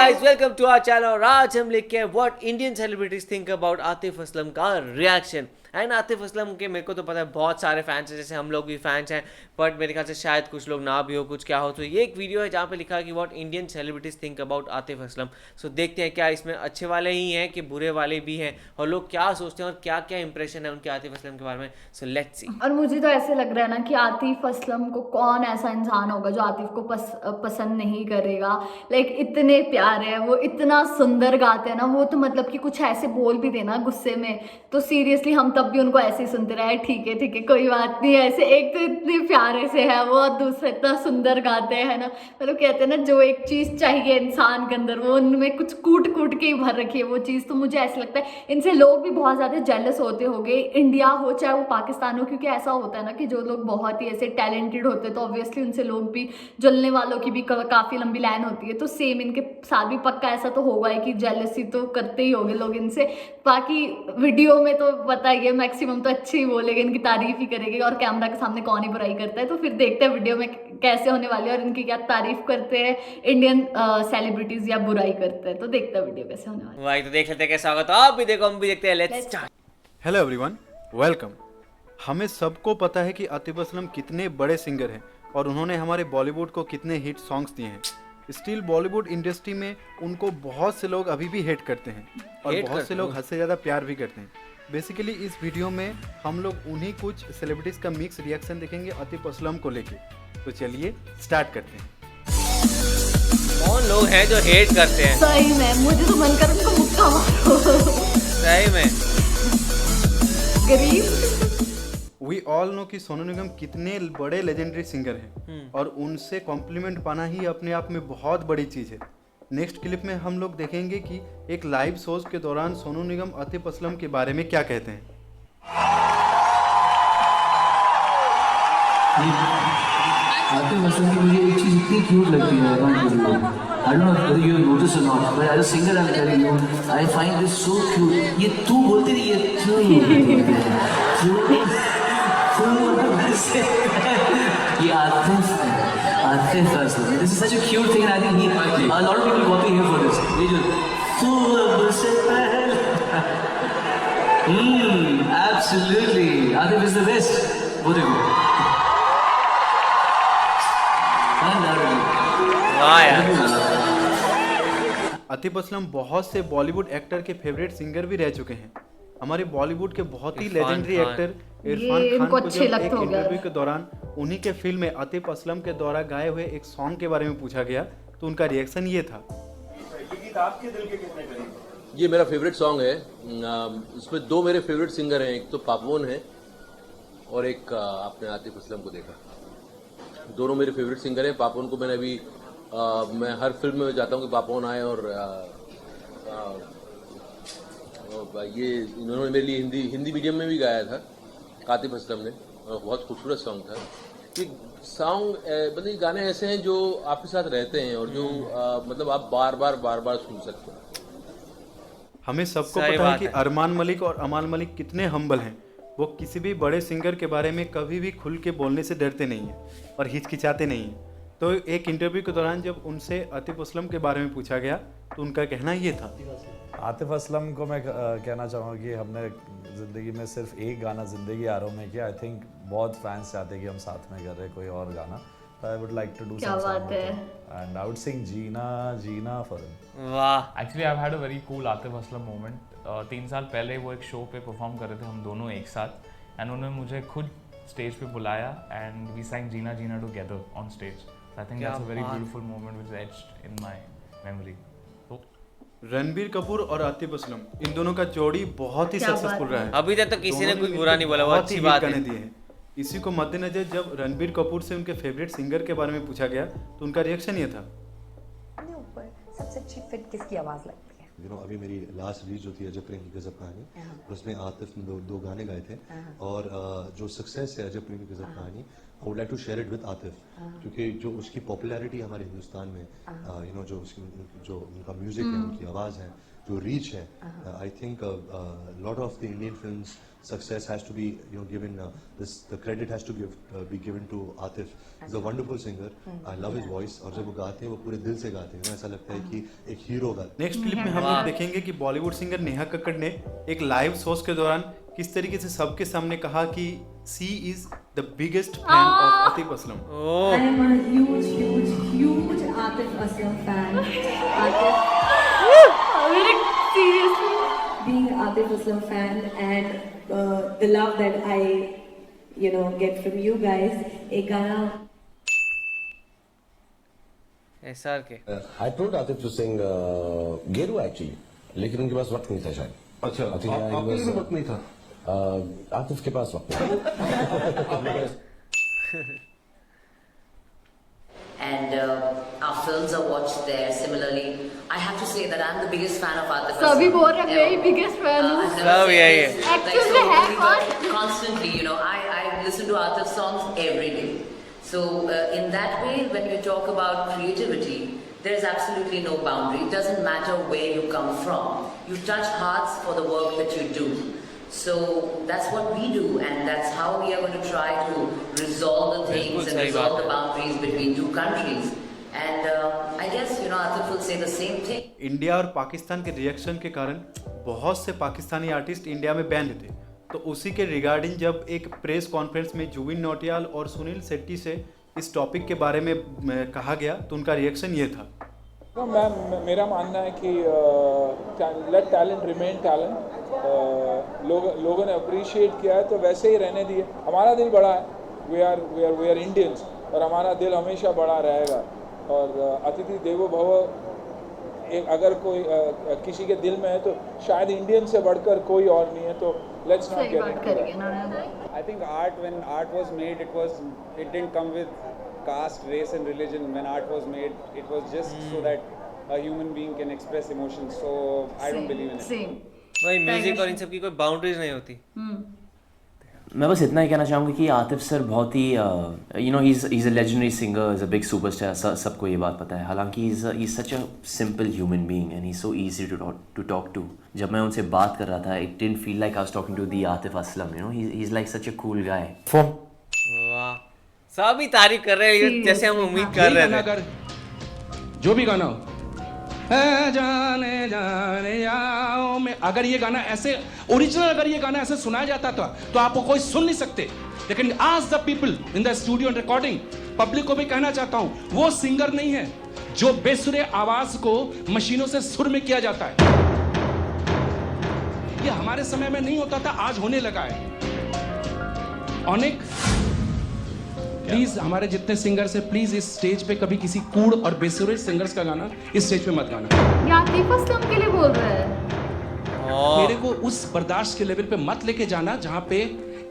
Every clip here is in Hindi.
guys, welcome to our channel. और आज हम लेके आए what Indian celebrities think about Atif Aslam का रिएक्शन. एंड आतिफ असलम के मेरे को तो पता है बहुत सारे फैंस हैं, जैसे हम लोग भी फैंस हैं, बट मेरे ख्याल से शायद कुछ लोग ना भी हो, कुछ क्या हो. तो ये एक वीडियो है जहाँ पे लिखा है कि what Indian celebrities think about Atif Aslam. So देखते हैं क्या इसमें अच्छे वाले ही हैं कि बुरे वाले भी हैं, और लोग क्या सोचते हैं और क्या क्या इंप्रेशन है उनके आतिफ असलम के बारे में. So let's see. और मुझे तो ऐसे लग रहा है ना कि आतिफ असलम को कौन ऐसा इंसान होगा जो आतिफ को पसंद नहीं करेगा. लाइक इतने प्यारे हैं वो, इतना सुंदर गाते हैं ना वो, तो मतलब कि कुछ ऐसे बोल भी देना गुस्से में तो सीरियसली हम तब भी उनको ऐसे ही सुनते रहे. ठीक है कोई बात नहीं. ऐसे एक तो इतने प्यारे से है वो और दूसरा इतना सुंदर गाते हैं ना. मतलब कहते हैं ना जो एक चीज चाहिए इंसान के अंदर वो उनमें कुछ कूट कूट के ही भर रखी है वो चीज. तो मुझे ऐसा लगता है इनसे लोग भी बहुत ज्यादा जेलस होते होंगे, इंडिया हो चाहे वो पाकिस्तान हो, क्योंकि ऐसा होता है ना कि जो लोग बहुत ही ऐसे टैलेंटेड होते हैं तो ऑब्वियसली उनसे लोग भी, जलने वालों की भी काफी लंबी लाइन होती है. तो सेम इनके साथ भी पक्का ऐसा तो होगा ही कि जेलसी तो करते ही होंगे लोग इनसे. बाकी वीडियो में तो पता ही है मैक्सिमम तो अच्छे ही बोलेंगे, इनकी तारीफ ही करेंगे, और कैमरा के सामने कौन ही बुराई करता है. तो फिर देखते हैं वीडियो में कैसे होने वाले और इनकी क्या तारीफ करते हैं इंडियन सेलिब्रिटीज या बुराई करते हैं. तो देखते हैं वीडियो कैसे होने वाली. भाई तो देख लेते हैं कैसा होगा. तो आप भी देखो, हम भी देखते हैं. Let's start. Hello everyone, welcome. हमें सबको पता है कि आतिफ असलम कितने बड़े सिंगर हैं और उन्होंने हमारे बॉलीवुड को कितने हिट सॉन्ग्स दिए हैं. स्टिल बॉलीवुड इंडस्ट्री में उनको बहुत से लोग अभी भी हेट करते हैं और बहुत से लोग हद से ज़्यादा प्यार भी करते हैं. बेसिकली इस वीडियो में हम लोग उन्हीं कुछ सेलिब्रिटीज़ का मिक्स रिएक्शन देखेंगे आतिफ असलम को लेके. तो चलिए स्टार्ट करते हैं. कौन लोग हैं जो हेट करते हैं? सही में मुझे तो मन कर उनको मुक्का मारो. सही में गरीब. वी ऑल नो कि सोनू निगम कितने बड़े लेजेंडरी सिंगर हैं और उनसे कॉम्प्लीमेंट पाना ही अपने आप में बहुत बड़ी चीज़ है. नेक्स्ट क्लिप में हम लोग देखेंगे कि एक लाइव शोज के दौरान सोनू निगम आतिफ असलम के बारे में क्या कहते हैं. आतिफ असलम की मुझे एक चीज़ इतनी क्यूट लगती है. I don't know whether you notice or not, but as a singer I'm telling you, I find this so cute. ये तू बोलते नहीं ये क्यों ये Atif Aslam. This is such a cute thing and I think a lot of people got to hear for this. ये जो तू अब से पहले absolutely Atif is the best. वो देखो वाह यार. आतिफ असलम बहुत से बॉलीवुड एक्टर के फेवरेट सिंगर भी रह चुके हैं. हमारे बॉलीवुड के बहुत ही लेजेंडरी एक्टर इरफान खान को जब एक इंटरव्यू के दौरान उन्हीं के फिल्म में आतिफ असलम के द्वारा गाए हुए एक सॉन्ग के बारे में पूछा गया तो उनका रिएक्शन ये था. आपके दिल के कितने करीब? ये मेरा फेवरेट सॉन्ग है. इसमें दो मेरे फेवरेट सिंगर हैं, एक तो पापवन है और एक आपने आतिफ असलम को देखा. दोनों मेरे फेवरेट सिंगर हैं. पापवन को मैंने अभी मैं हर फिल्म में जाता हूँ कि पापवन आए और ये इन्होंने मेरे लिए हिंदी मीडियम में भी गाया था आतिफ असलम ने, और बहुत खूबसूरत सॉन्ग था. ये सॉन्ग मतलब ये गाने ऐसे हैं जो आपके साथ रहते हैं और जो मतलब आप बार बार सुन सकते हैं. हमें सबको पता है कि अरमान मलिक और अमाल मलिक कितने हम्बल हैं. वो किसी भी बड़े सिंगर के बारे में कभी भी खुल के बोलने से डरते नहीं हैं और हिचकिचाते नहीं हैं. तो एक इंटरव्यू के दौरान जब उनसे आतिफ असलम के बारे में पूछा गया तो उनका कहना ये था. आतिफ असलम को मैं कहना चाहूँगा कि हमने ज़िंदगी में सिर्फ एक गाना ज़िंदगी आरों में किया. आई थिंक बहुत फैंस चाहते हैं कि हम साथ में कर रहे कोई और गाना. I would like to do some song and I would sing Jeena for him. वाह. Actually I had a very cool Atif Aslam moment. 3 साल पहले वो एक शो पे परफॉर्म कर रहे थे हम दोनों एक साथ, एंड उन्होंने मुझे खुद स्टेज पे बुलाया and we sang Jeena together on stage. I think that's a very beautiful moment which is etched in my memory. Ranbir Kapoor और आतिफ असलम इन दोनों का जोड़ी बहुत ही सक्सेसफुल रहा है. अभी तक तो किसी ने कुछ बुरा नहीं बोला, वो अच्छी बात है. इसी को मद्देनजर जब रणबीर कपूर से उनके फेवरेट सिंगर के बारे में पूछा गया तो उनका रिएक्शन ये था. ऊपर सबसे अच्छी फिट किसकी आवाज लगती है? अभी मेरी लास्ट रिलीज होती है अजब प्रेम की गजब कहानी, उसमें आतिफ ने दो गाने गाए थे और जो सक्सेस है अजब प्रेम की गजब कहानी I would like to share it with Atif क्योंकि जो उसकी पॉपुलैरिटी हमारे हिंदुस्तान में यू नो जो उनका म्यूजिक है, उनकी आवाज़ है, जो रीच है, I think lot of the Indian films success has to be given the credit has to be given to Atif. He's a wonderful singer. I love his voice और जब वो गाते हैं वो पूरे दिल से गाते हैं, ऐसा लगता है कि एक हीरो गाते हैं। नेक्स्ट क्लिप में हम लोग देखेंगे कि बॉलीवुड सिंगर नेहा कक्कड़ ने एक लाइव शोज के दौरान किस तरीके से सबके सामने कहा कि she is the biggest fan of Atif Aslam. I am a huge Atif Aslam fan. Seriously. Being Atif Aslam fan and the love that I, get from you guys. एक गाना SR के I told Atif to sing Geru actually, लेकिन उनके पास वक्त नहीं था शायद। अच्छा, आपके लिए भी वक्त नहीं था? आतिफ के पास वक्त नहीं। And our films are watched there. Similarly, I have to say that I'm the biggest fan of Atif Aslam. सभी बोल रहे हैं मैं biggest fan हूँ। I've never सब said यही this. है। Actually है कौन? Constantly, I listen to Atif songs every day. So in that way, when you talk about creativity, there is absolutely no boundary. It doesn't matter where you come from. You touch hearts for the work that you do. So that's what we do, and that's how we are going to try to resolve the things and resolve the boundaries between two countries. And I guess Atif will say the same thing. India और पाकिस्तान के रिएक्शन के कारण बहुत से पाकिस्तानी आर्टिस्ट इंडिया में बैन थे, तो उसी के रिगार्डिंग जब एक प्रेस कॉन्फ्रेंस में जुबिन नौटियाल और सुनील शेट्टी से इस टॉपिक के बारे में कहा गया तो उनका रिएक्शन ये था। मेरा मानना है कि लेट टैलेंट रिमेन टैलेंट। लोगों ने अप्रिशिएट किया है तो वैसे ही रहने दिए। हमारा दिल बड़ा है, वी आर इंडियंस, और हमारा दिल हमेशा बड़ा रहेगा। और अतिथि देवो भव अगर कोई किसी के दिल में है तो शायद इंडियन से बढ़कर कोई और नहीं है, तो let's not get into. I think when art was made, it didn't come with caste, race and religion. When art was made, it was just so that a human being can express emotions. So I don't believe in it. Same. भाई म्यूजिक और इन सब की कोई बाउंड्रीज नहीं होती। मैं बस इतना ही कहना चाहूँगा कि आतिफ सर बहुत ही he's a legendary singer, he's a big superstar, सबको ये बात पता है। हालांकि he's such a simple human being and he's so easy to talk to. जब मैं उनसे बात कर रहा था, it didn't feel like I was talking to the Atif Aslam, he's like such a cool guy. वाह, सभी तारीफ कर रहे हैं जैसे हम उम्मीद कर रहे थे। जो भी गाना हो, जाने जाने आओ में, अगर ये गाना ऐसे ओरिजिनल, अगर ये गाना ऐसे सुनाया जाता था तो आपको कोई सुन नहीं सकते। लेकिन आज the people in the studio recording, public को भी कहना चाहता हूं, वो सिंगर नहीं है जो बेसुरे आवाज को मशीनों से सुर में किया जाता है। ये हमारे समय में नहीं होता था, आज होने लगा है। अनेक प्लीज हमारे जितने सिंगर्स हैं, प्लीज इस स्टेज पे कभी किसी कूड़ और बेसुरे सिंगर्स का गाना इस स्टेज पे मत गाना। आतिफ असलम के लिए बोल रहा है। मेरे को उस बर्दाश्त के लेवल पे मत लेके जाना जहां पे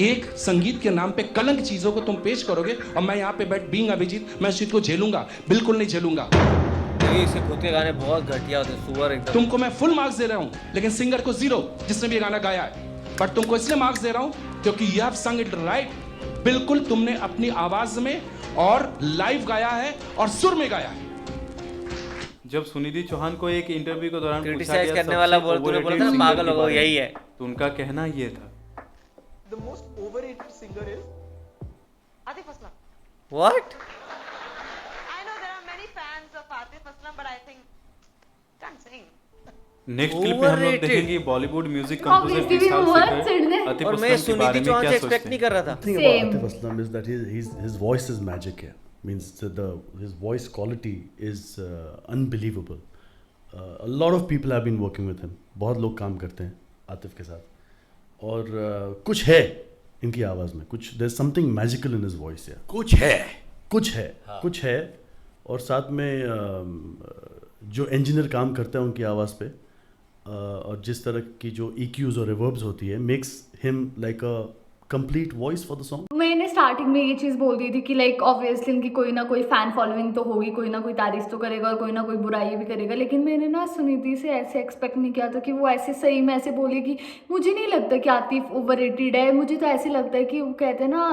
एक संगीत के नाम पे कलंक चीजों को तुम पेश करोगे और मैं यहाँ पे बैठ बीइंग अभिजीत मैं इस चीज को झेलूंगा, बिल्कुल नहीं झेलूंगा। इसके खुद के गाने बहुत घटिया होते हैं, सुअर एकदम। तुमको मैं फुल मार्क्स दे रहा हूँ, लेकिन सिंगर को 0 जिसने भी ये गाना गाया है। बट तुमको इसलिए मार्क्स दे रहा हूँ क्योंकि यू हैव संग इट राइट। बिल्कुल तुमने अपनी आवाज में और लाइव गाया है और सुर में गाया है। जब सुनिधि चौहान को एक इंटरव्यू के दौरान क्रिटिसाइज करने वाला बोला था ना, पागल हो गया, यही है। तो उनका कहना ये था, The most overrated singer is Atif Aslam. What? I know there are many fans of Atif Aslam, but I think can't sing. Next clip में हम लोग देखेंगे बॉलीवुड म्यूजिक कंपोजर विशाल शेखर आतिफ और मैं सुनिधि चौहान से एक्सपेक्ट नहीं कर रहा था। The thing about Atif Aslam is that his voice is magic here. Means his voice quality is unbelievable. A lot of people have been working with him. बहुत लोग काम करते हैं आतिफ के साथ और कुछ है इनकी आवाज़ में, कुछ there's something magical in his voice here. कुछ है और साथ में जो इंजीनियर काम करता है उनकी आवाज़ पे और जिस तरह की जो EQs और रिवर्ब्स होती है makes him like a complete voice for the song. मैंने स्टार्टिंग में ये चीज़ बोल दी थी कि लाइक ऑब्वियसली इनकी कोई ना कोई फैन फॉलोइंग तो होगी, कोई ना कोई तारीफ तो करेगा और कोई ना कोई बुराई भी करेगा, लेकिन मैंने ना सुनिधि से ऐसे एक्सपेक्ट नहीं किया था कि वो ऐसे सही में ऐसे बोलेगी। मुझे नहीं लगता कि आतिफ ओवररेटेड है, मुझे तो ऐसे लगता है कि वो कहते हैं ना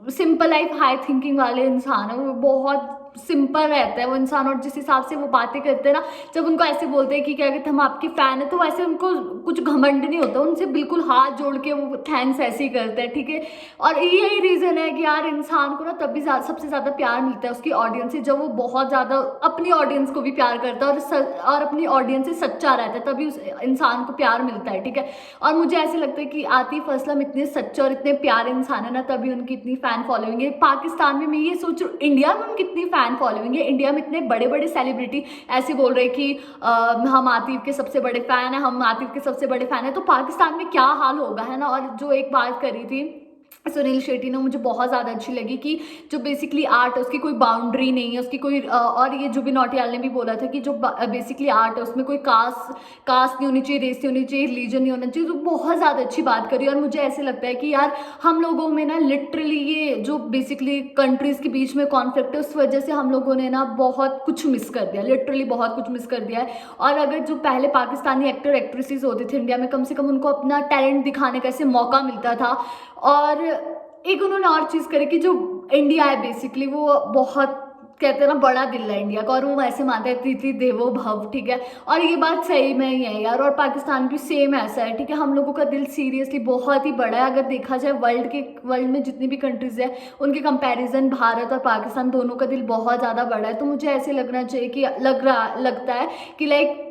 सिंपल लाइफ हाई थिंकिंग वाले इंसान है, वो बहुत सिंपल रहता है वो इंसान। और जिस हिसाब से वो बातें करते हैं ना, जब उनको ऐसे बोलते हैं कि क्या कहते हैं हम आपके फ़ैन है, तो वैसे उनको कुछ घमंड नहीं होता, उनसे बिल्कुल हाथ जोड़ के वो थैंक्स ऐसे ही करते हैं, ठीक है। और यही रीज़न है कि यार इंसान को ना तभी सबसे ज़्यादा प्यार मिलता है उसकी ऑडियंस से, जब वो बहुत ज़्यादा अपनी ऑडियंस को भी प्यार करता है और अपनी ऑडियंस से सच्चा रहता है, तभी उस इंसान को प्यार मिलता है, ठीक है। और मुझे ऐसे लगता है कि आतिफ असलम इतने सच्चे और इतने प्यारे इंसान है ना, तभी उनकी इतनी फ़ैन फॉलोइंग है। पाकिस्तान में मैं ये सोच रही हूँ इंडिया में उनकी इतनी फ़ैन फॉलोइंग है, इंडिया में इतने बड़े बड़े सेलिब्रिटी ऐसे बोल रहे हैं कि हम आतिफ के सबसे बड़े फ़ैन हैं, हम आतिफ के सबसे बड़े फ़ैन हैं, तो पाकिस्तान में क्या हाल होगा, है ना। और जो एक बात करी थी सुनील शेट्टी ने, मुझे बहुत ज़्यादा अच्छी लगी कि जो बेसिकली आर्ट है उसकी कोई बाउंड्री नहीं है, उसकी कोई और ये जुबिन नौटियाल ने भी बोला था कि जो बेसिकली आर्ट है उसमें कोई कास्ट नहीं होनी चाहिए, रेस नहीं होनी चाहिए, रिलीजन नहीं होना चाहिए। तो बहुत ज़्यादा अच्छी बात करी। और मुझे ऐसे लगता है कि यार हम लोगों में ना लिटरली ये जो बेसिकली कंट्रीज़ के बीच में कॉन्फ्लिक्ट है, उस वजह से हम लोगों ने ना बहुत कुछ मिस कर दिया, लिटरली बहुत कुछ मिस कर दिया है। और अगर जो पहले पाकिस्तानी एक्टर एक्ट्रेसेस होते थे इंडिया में, कम से कम उनको अपना टैलेंट दिखाने का ऐसे मौका मिलता था। और एक उन्होंने और चीज़ करी कि जो इंडिया है बेसिकली वो बहुत कहते हैं ना बड़ा दिल है इंडिया का, और वो ऐसे मानते हैं तिथि देवो भव, ठीक है। और ये बात सही में ही है यार, और पाकिस्तान भी सेम ऐसा है, ठीक है। हम लोगों का दिल सीरियसली बहुत ही बड़ा है। अगर देखा जाए वर्ल्ड में जितनी भी कंट्रीज़ है उनके कंपैरिजन भारत और पाकिस्तान दोनों का दिल बहुत ज़्यादा बड़ा है। तो मुझे ऐसे लगना चाहिए कि लगता है कि लाइक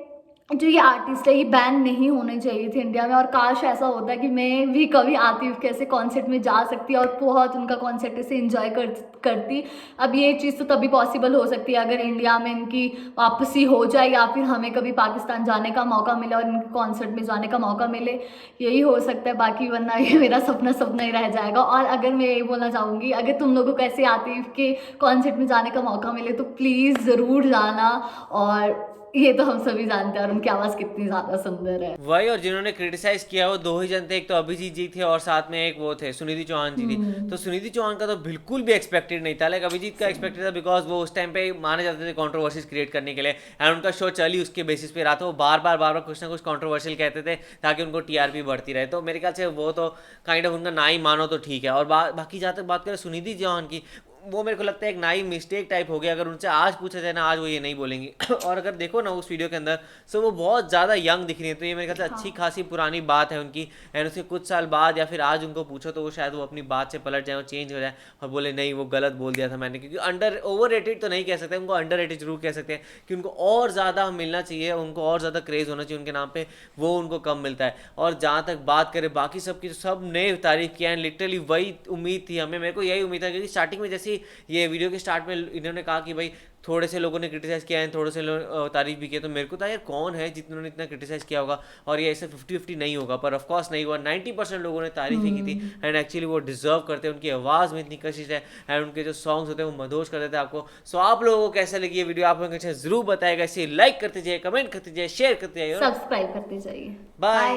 जो ये आर्टिस्ट है ये बैन नहीं होने चाहिए थे इंडिया में। और काश ऐसा होता है कि मैं भी कभी आतिफ के ऐसे कॉन्सर्ट में जा सकती और बहुत उनका कॉन्सर्ट ऐसे इंजॉय करती। अब ये चीज़ तो तभी पॉसिबल हो सकती है अगर इंडिया में इनकी वापसी हो जाए, या फिर हमें कभी पाकिस्तान जाने का मौका मिले और इनके कॉन्सर्ट में जाने का मौका मिले, यही हो सकता है। बाकी वरना ये मेरा सपना ही रह जाएगा। और अगर मैं यही बोलना चाहूँगी, अगर तुम लोगों को ऐसे आतिफ के कॉन्सर्ट में जाने का मौका मिले तो प्लीज़ ज़रूर जाना। और ये तो हम सभी जानते हैं और उनकी आवाज़ कितनी ज़्यादा सुंदर है। वही, और जिन्होंने क्रिटिसाइज किया वो दो ही जन थे, एक तो अभिजीत जी थे और साथ में एक वो थे सुनिधि चौहान जी थी। तो सुनिधि चौहान का तो बिल्कुल भी एक्सपेक्टेड नहीं था, लाइक अभिजीत का एक्सपेक्टेड था, बिकॉज वो उस टाइम पे माने जाते थे कंट्रोवर्सीज क्रिएट करने के लिए, एंड उनका शो चली उसके बेसिस पे रहा था। वो बार बार कुछ ना कुछ कंट्रोवर्शियल कहते थे ताकि उनको टीआरपी बढ़ती रहे। तो मेरे ख्याल से वो तो काइंड ऑफ उनका ना ही मानो तो ठीक है। और बाकी जहाँ तक बात करें सुनिधि चौहान की, वो मेरे को लगता है एक नाई मिस्टेक टाइप हो गया। अगर उनसे आज पूछा जाए ना, आज वो ये नहीं बोलेंगी। और अगर देखो ना उस वीडियो के अंदर, सो वो बहुत ज़्यादा यंग दिख रही है। तो ये मेरे ख्याल से अच्छी खासी पुरानी बात है उनकी, एंड उसके कुछ साल बाद या फिर आज उनको पूछो तो वो शायद वो अपनी बात से पलट जाए और चेंज हो जाए और बोले नहीं वो गलत बोल दिया था मैंने। क्योंकि ओवर रेटेड तो नहीं कह सकते, उनको अंडर रेटेड जरूर कह सकते हैं कि उनको और ज़्यादा मिलना चाहिए, उनको और ज़्यादा क्रेज़ होना चाहिए उनके नाम पर, वो उनको कम मिलता है। और जहाँ तक बात करें बाकी सबकी, सब ने तारीफ़ किया है, लिटरली वही उम्मीद थी हमें, मेरे को यही उम्मीद था। क्योंकि स्टार्टिंग में जैसे ये वीडियो स्टार्ट में इन्होंने कहा कि भाई थोड़े से लोगों ने क्रिटिसाइज किया है, थोड़े से तारीफ भी किया, तो मेरे को था यार कौन है जिन्होंने इतना क्रिटिसाइज किया होगा और ये ऐसे 50-50 नहीं होगा। पर ऑफ कोर्स नहीं हुआ, 90% लोगों ने तारीफ ही की थी। एंड एक्चुअली वो डिजर्व करते हैं, उनकी आवाज़ में इतनी कशिश है एंड उनके जो सॉन्ग्स होते हैं वो मदहोश कर देते हैं आपको। सो आप लोगों को कैसे लगी ये वीडियो, आप लोगों को जरूर बताएगा। इसे लाइक करते जाइए, कमेंट करते जाइए, शेयर करते जाइए, सब्सक्राइब करते जाइए। बाय।